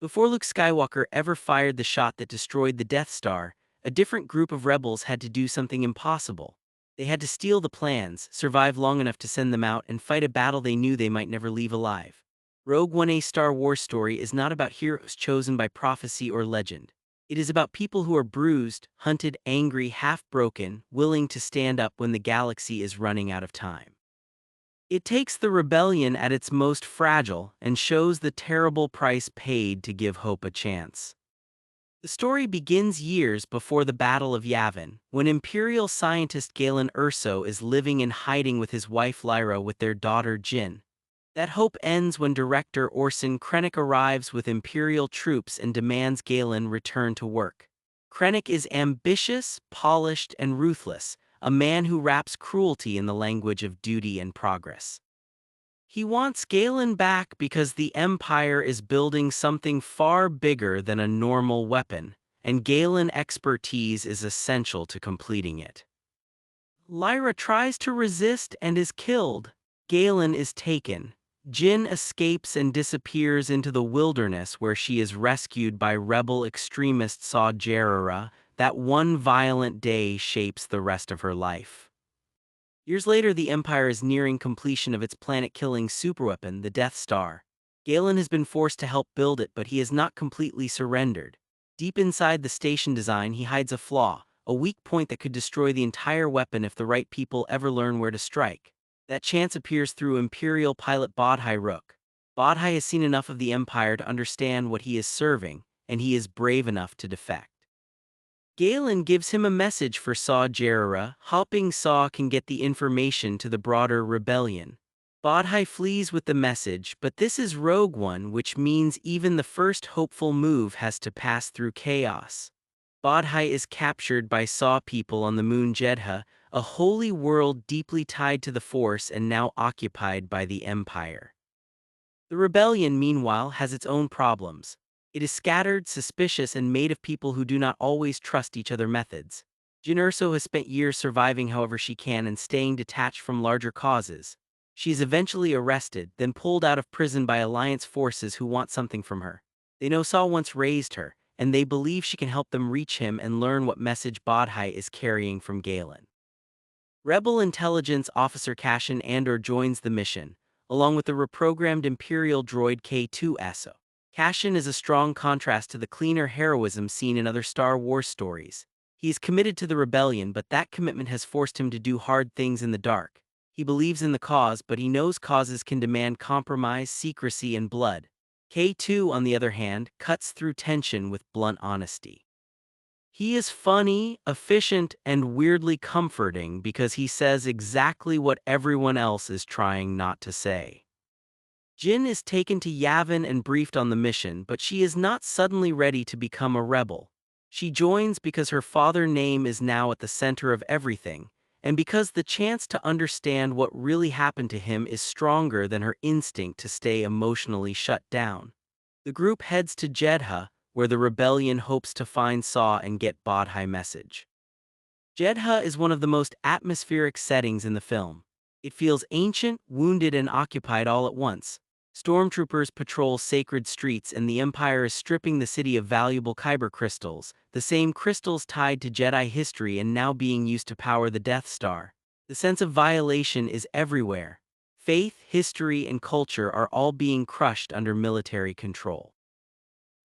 Before Luke Skywalker ever fired the shot that destroyed the Death Star, a different group of rebels had to do something impossible. They had to steal the plans, survive long enough to send them out, and fight a battle they knew they might never leave alive. Rogue One, a Star Wars story, is not about heroes chosen by prophecy or legend. It is about people who are bruised, hunted, angry, half-broken, willing to stand up when the galaxy is running out of time. It takes the rebellion at its most fragile and shows the terrible price paid to give hope a chance. The story begins years before the Battle of Yavin, when Imperial scientist Galen Erso is living in hiding with his wife Lyra with their daughter Jyn. That hope ends when director Orson Krennic arrives with Imperial troops and demands Galen return to work. Krennic is ambitious, polished, and ruthless, a man who wraps cruelty in the language of duty and progress. He wants Galen back because the Empire is building something far bigger than a normal weapon, and Galen expertise is essential to completing it. Lyra tries to resist and is killed. Galen is taken. Jyn escapes and disappears into the wilderness where she is rescued by rebel extremist Saw Gerrera. That one violent day shapes the rest of her life. Years later, the Empire is nearing completion of its planet-killing superweapon, the Death Star. Galen has been forced to help build it, but he has not completely surrendered. Deep inside the station design, he hides a flaw, a weak point that could destroy the entire weapon if the right people ever learn where to strike. That chance appears through Imperial pilot Bodhi Rook. Bodhi has seen enough of the Empire to understand what he is serving, and he is brave enough to defect. Galen gives him a message for Saw Gerrera, hoping Saw can get the information to the broader rebellion. Bodhi flees with the message, but this is Rogue One, which means even the first hopeful move has to pass through chaos. Bodhi is captured by Saw people on the moon Jedha, a holy world deeply tied to the Force and now occupied by the Empire. The rebellion, meanwhile, has its own problems. It is scattered, suspicious, and made of people who do not always trust each other's methods. Jyn Erso has spent years surviving however she can and staying detached from larger causes. She is eventually arrested, then pulled out of prison by Alliance forces who want something from her. They know Saw once raised her, and they believe she can help them reach him and learn what message Bodhi is carrying from Galen. Rebel intelligence officer Cassian Andor joins the mission, along with the reprogrammed Imperial droid K2 Erso. Cassian is a strong contrast to the cleaner heroism seen in other Star Wars stories. He is committed to the rebellion, but that commitment has forced him to do hard things in the dark. He believes in the cause, but he knows causes can demand compromise, secrecy, and blood. K2, on the other hand, cuts through tension with blunt honesty. He is funny, efficient, and weirdly comforting because he says exactly what everyone else is trying not to say. Jyn is taken to Yavin and briefed on the mission, but she is not suddenly ready to become a rebel. She joins because her father's name is now at the center of everything, and because the chance to understand what really happened to him is stronger than her instinct to stay emotionally shut down. The group heads to Jedha, where the rebellion hopes to find Saw and get Bodhi's message. Jedha is one of the most atmospheric settings in the film. It feels ancient, wounded, and occupied all at once. Stormtroopers patrol sacred streets and the Empire is stripping the city of valuable kyber crystals, the same crystals tied to Jedi history and now being used to power the Death Star. The sense of violation is everywhere. Faith, history, and culture are all being crushed under military control.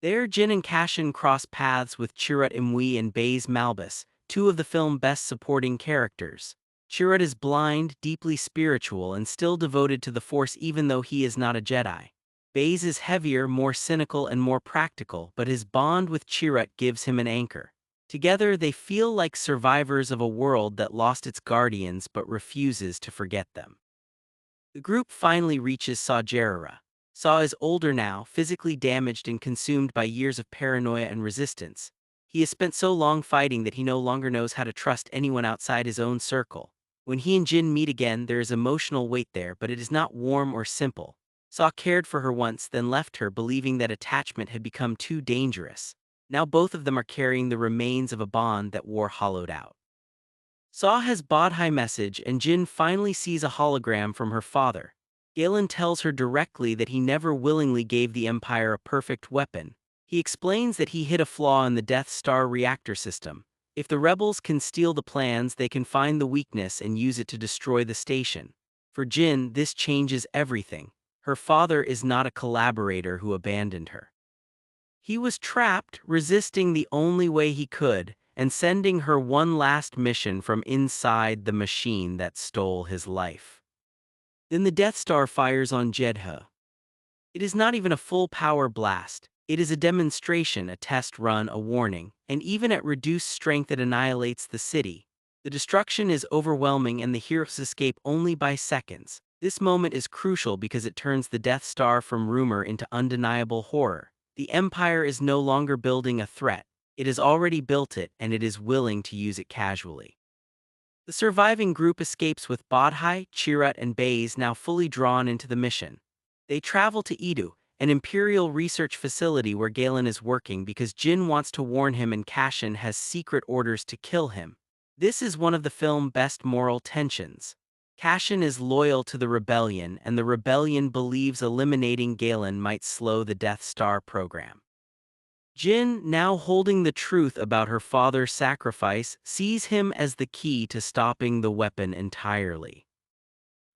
There, Jyn and Cassian cross paths with Chirrut Imwe and Baze Malbus, two of the film's best supporting characters. Chirrut is blind, deeply spiritual, and still devoted to the Force even though he is not a Jedi. Baze is heavier, more cynical, and more practical, but his bond with Chirrut gives him an anchor. Together, they feel like survivors of a world that lost its guardians but refuses to forget them. The group finally reaches Saw Gerrera. Saw is older now, physically damaged and consumed by years of paranoia and resistance. He has spent so long fighting that he no longer knows how to trust anyone outside his own circle. When he and Jyn meet again, there is emotional weight there, but it is not warm or simple. Saw cared for her once, then left her, believing that attachment had become too dangerous. Now both of them are carrying the remains of a bond that war hollowed out. Saw has Bodhi's message, and Jyn finally sees a hologram from her father. Galen tells her directly that he never willingly gave the Empire a perfect weapon. He explains that he hit a flaw in the Death Star reactor system. If the rebels can steal the plans, they can find the weakness and use it to destroy the station. For Jyn, this changes everything. Her father is not a collaborator who abandoned her. He was trapped, resisting the only way he could, and sending her one last mission from inside the machine that stole his life. Then the Death Star fires on Jedha. It is not even a full power blast. It is a demonstration, a test run, a warning, and even at reduced strength it annihilates the city. The destruction is overwhelming and the heroes escape only by seconds. This moment is crucial because it turns the Death Star from rumor into undeniable horror. The Empire is no longer building a threat. It has already built it, and it is willing to use it casually. The surviving group escapes with Bodhi, Chirrut, and Baze now fully drawn into the mission. They travel to Edu, an Imperial research facility where Galen is working because Jyn wants to warn him and Cassian has secret orders to kill him. This is one of the film's best moral tensions. Cassian is loyal to the rebellion, and the rebellion believes eliminating Galen might slow the Death Star program. Jyn, now holding the truth about her father's sacrifice, sees him as the key to stopping the weapon entirely.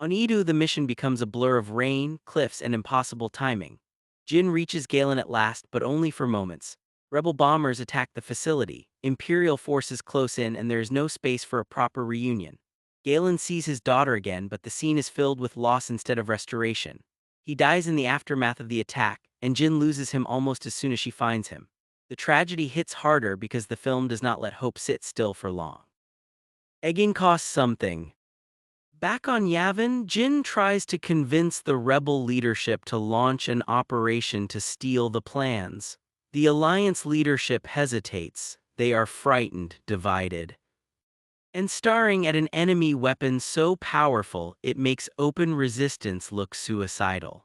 On Edu, the mission becomes a blur of rain, cliffs, and impossible timing. Jyn reaches Galen at last, but only for moments. Rebel bombers attack the facility, Imperial forces close in, and there is no space for a proper reunion. Galen sees his daughter again, but the scene is filled with loss instead of restoration. He dies in the aftermath of the attack, and Jyn loses him almost as soon as she finds him. The tragedy hits harder because the film does not let hope sit still for long. Egging costs something. Back on Yavin, Jyn tries to convince the rebel leadership to launch an operation to steal the plans. The Alliance leadership hesitates. They are frightened, divided, and staring at an enemy weapon so powerful it makes open resistance look suicidal.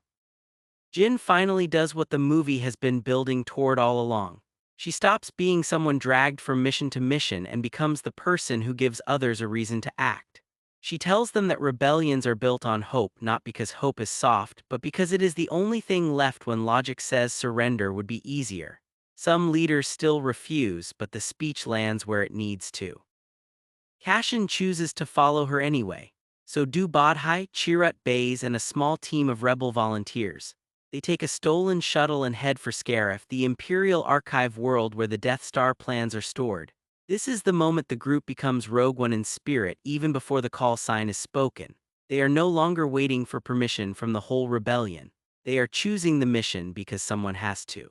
Jyn finally does what the movie has been building toward all along. She stops being someone dragged from mission to mission and becomes the person who gives others a reason to act. She tells them that rebellions are built on hope, not because hope is soft, but because it is the only thing left when logic says surrender would be easier. Some leaders still refuse, but the speech lands where it needs to. Cassian chooses to follow her anyway. So do Bodhi, Chirrut, Baze, and a small team of rebel volunteers. They take a stolen shuttle and head for Scarif, the Imperial Archive world where the Death Star plans are stored. This is the moment the group becomes Rogue One in spirit, even before the call sign is spoken. They are no longer waiting for permission from the whole rebellion. They are choosing the mission because someone has to.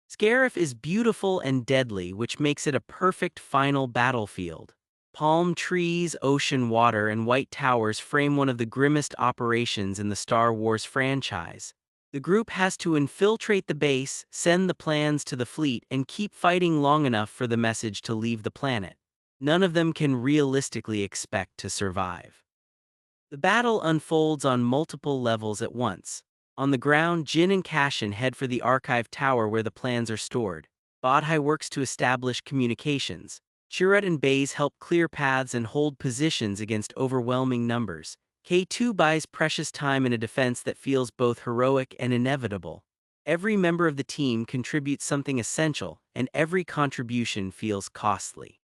Scarif is beautiful and deadly, which makes it a perfect final battlefield. Palm trees, ocean water, and white towers frame one of the grimmest operations in the Star Wars franchise. The group has to infiltrate the base, send the plans to the fleet, and keep fighting long enough for the message to leave the planet. None of them can realistically expect to survive. The battle unfolds on multiple levels at once. On the ground, Jyn and Cassian head for the archive tower where the plans are stored. Bodhi works to establish communications. Chirrut and Baze help clear paths and hold positions against overwhelming numbers. K2 buys precious time in a defense that feels both heroic and inevitable. Every member of the team contributes something essential, and every contribution feels costly.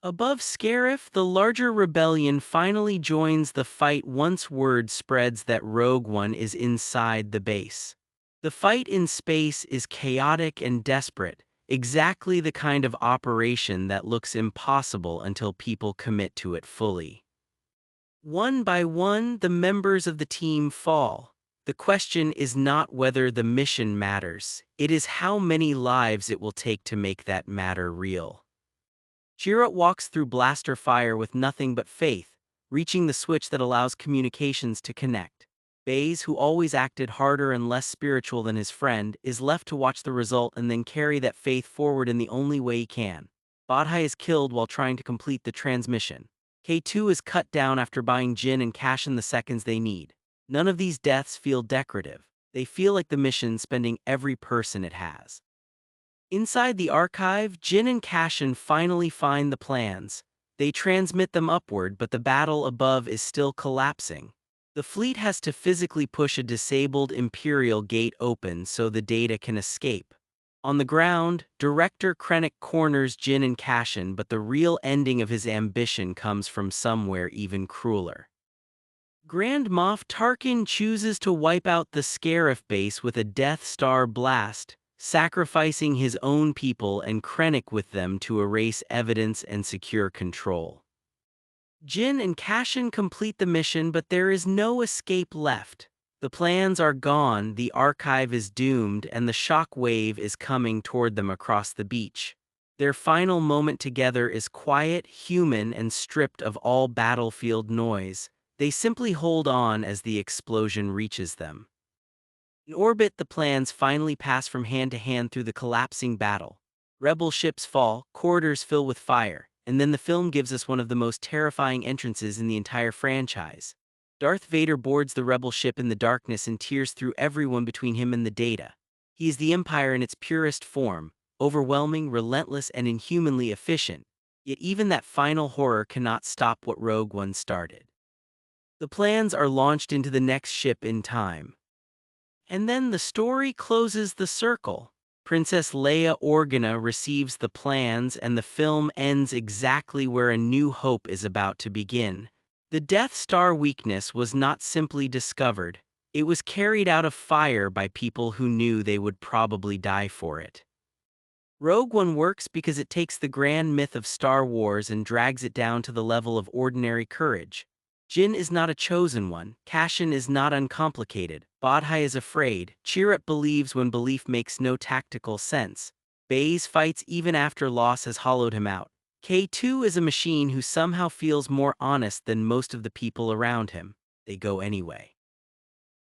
Above Scarif, the larger rebellion finally joins the fight once word spreads that Rogue One is inside the base. The fight in space is chaotic and desperate, exactly the kind of operation that looks impossible until people commit to it fully. One by one, the members of the team fall. The question is not whether the mission matters, it is how many lives it will take to make that matter real. Chirrut walks through blaster fire with nothing but faith, reaching the switch that allows communications to connect. Baze, who always acted harder and less spiritual than his friend, is left to watch the result and then carry that faith forward in the only way he can. Bodhi is killed while trying to complete the transmission. K2 is cut down after buying Jyn and Cassian the seconds they need. None of these deaths feel decorative. They feel like the mission spending every person it has. Inside the archive, Jyn and Cassian finally find the plans. They transmit them upward, but the battle above is still collapsing. The fleet has to physically push a disabled Imperial gate open so the data can escape. On the ground, director Krennic corners Jyn and Cassian, but the real ending of his ambition comes from somewhere even crueler. Grand Moff Tarkin chooses to wipe out the Scarif base with a Death Star blast, sacrificing his own people and Krennic with them to erase evidence and secure control. Jyn and Cassian complete the mission, but there is no escape left. The plans are gone, the archive is doomed, and the shock wave is coming toward them across the beach. Their final moment together is quiet, human, and stripped of all battlefield noise. They simply hold on as the explosion reaches them. In orbit, the plans finally pass from hand to hand through the collapsing battle. Rebel ships fall, corridors fill with fire, and then the film gives us one of the most terrifying entrances in the entire franchise. Darth Vader boards the rebel ship in the darkness and tears through everyone between him and the Data. He is the Empire in its purest form, overwhelming, relentless, and inhumanly efficient. Yet even that final horror cannot stop what Rogue One started. The plans are launched into the next ship in time. And then the story closes the circle. Princess Leia Organa receives the plans, and the film ends exactly where A New Hope is about to begin. The Death Star weakness was not simply discovered, it was carried out of fire by people who knew they would probably die for it. Rogue One works because it takes the grand myth of Star Wars and drags it down to the level of ordinary courage. Jyn is not a chosen one, Cassian is not uncomplicated, Bodhi is afraid, Chirrut believes when belief makes no tactical sense, Baze fights even after loss has hollowed him out. K2 is a machine who somehow feels more honest than most of the people around him. They go anyway.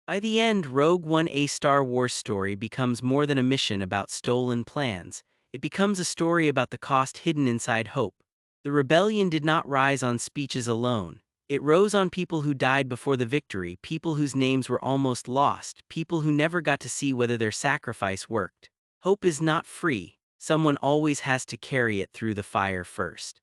By the end, Rogue One, a Star Wars story, becomes more than a mission about stolen plans. It becomes a story about the cost hidden inside hope. The rebellion did not rise on speeches alone. It rose on people who died before the victory, people whose names were almost lost, people who never got to see whether their sacrifice worked. Hope is not free. Someone always has to carry it through the fire first.